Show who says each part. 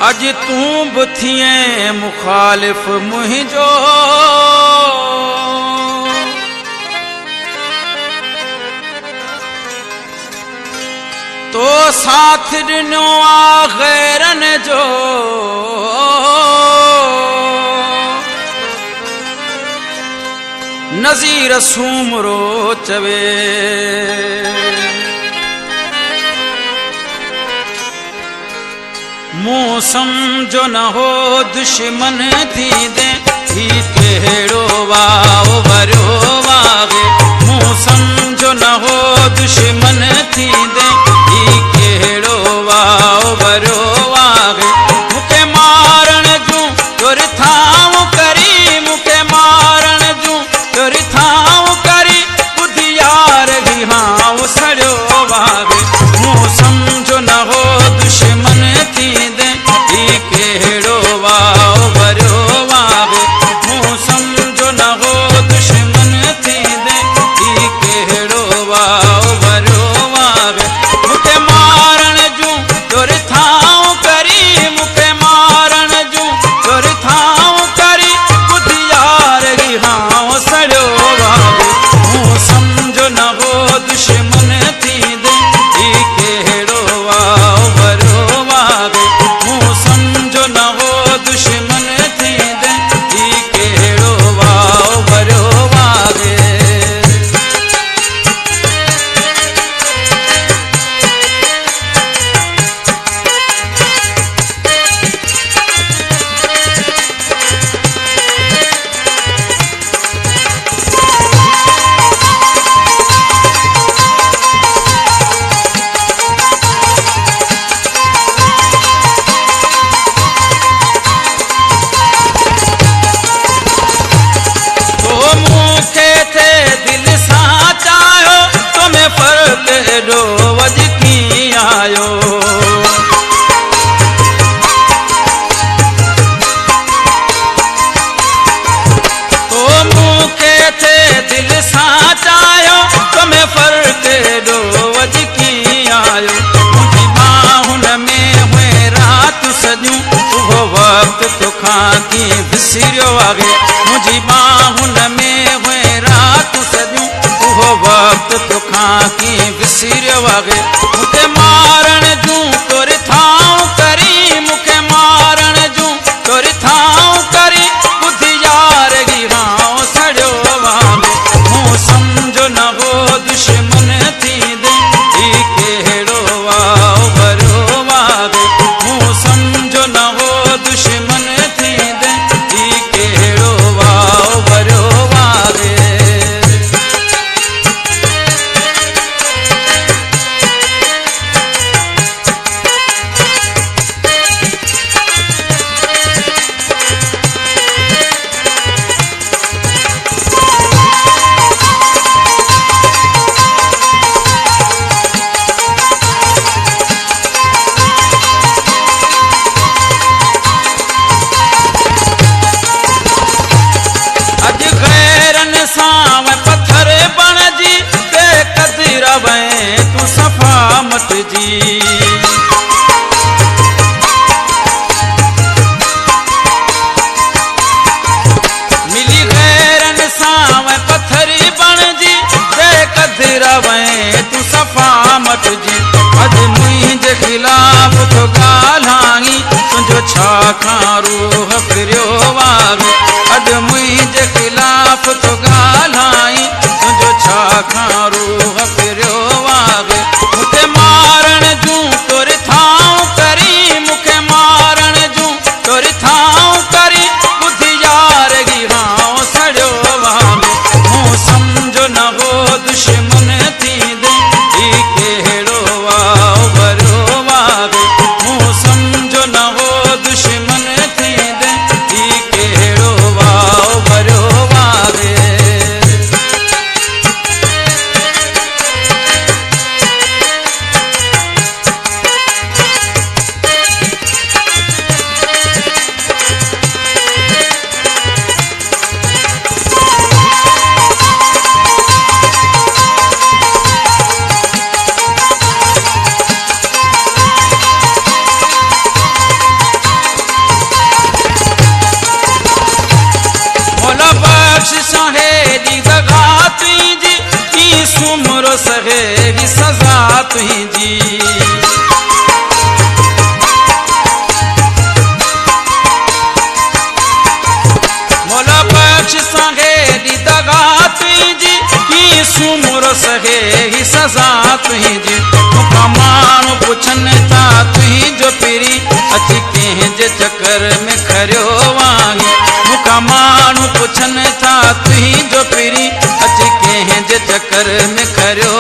Speaker 1: अज तू बुथिए मुखालिफ मुहिंजो तो साथ ॾिनो आ गैरन जो नज़ीर सूमरो चवे मूं समझो न हो दुश्मन थी दे ही कहिड़ो वाओ भरियो वागे मूं समझो न हो दुश्मन थी दे ही कहिड़ो वाओ भरियो वागे मूंखे मारण जूं तुर थाऊं करी मूंखे मारण जूं तुर थाऊं करी ॿुधी यार गिहाऊं सड़ियो वागे मूं समझो न हो दुश्मन थी दे ही कहिड़ो वाओ भरियो वागे मूं समझो न हो दुश्मन थी दे ही कहिड़ो वाओ भरियो वागे मूंखे मारण जूं तुर थाऊं करी मूंखे मारण जूं तुर थाऊं करी ॿुधी यार गिहाऊं सड़ियो वागे मूं समझो न हो दुश्मन थी दे ही कहिड़ो वाओ भरियो वागे मूं समझो न हो दुश्मन थी दे ही कहिड़ो वाओ भरियो वागे आयो तो मूंखे थे दिल सां चाहियो तुम्हें फर्क एॾो वजकी आयो मुंहिंजी बाहुन में हुए राति सॼियूं उहो वक़्तु तोखां कीअं विसरियो आहे मुंहिंजी बाहुन में हुए राति सॼियूं उहो वक़्तु तोखां कीअं विसरियो आहे मूंखे मारण जूं तुर थाऊं करी मूंखे मारण जूं तुर थाऊं करी ॿुधी यार गिहाऊं सड़ियो वागे मूं समझो न हो दुश्मन थी दे ही कहिड़ो वाओ भरियो वागे मूं समझो न हो दुश्मन थी दे ही कहिड़ो वाओ भरियो वागे पत्थर बणजी बेक़दर वए तू सफ़ा मत जी मिली गैरन सां पत्थर बणजी बेक़दर वए तू सफ़ा मत जी अॼु मुंहिंजे ख़िलाफ़ तो ॻाल्हाई तुंहिंजो छा खां रूह फिरियो वागे अॼु मुंहिंजे ख़िलाफ़ तो ॻाल्हाई तुंहिंजो छा खां रूह फिरियो वागे मूंखे मारण जूं तुर थाऊं करी मूंखे मारण जूं तुर थाऊं करी ॿुधी यार गिहाऊं सड़ियो वागे मूं समझो न हो दुश्मन थी दे ही कहिड़ो सूमरो सहेगी सजा तुझी। मोला बख्श सहेगी दगा तुझी की सूमरो सहेगी सजा तुझी। मुका माण्हू पुछनि था तुंहिंजो पिरी अची कंहिंजे चकर में खरियो वांगे। मुका माण्हू पुछनि था तुंहिंजो पिरी अची कंहिंजे चकर में खरियो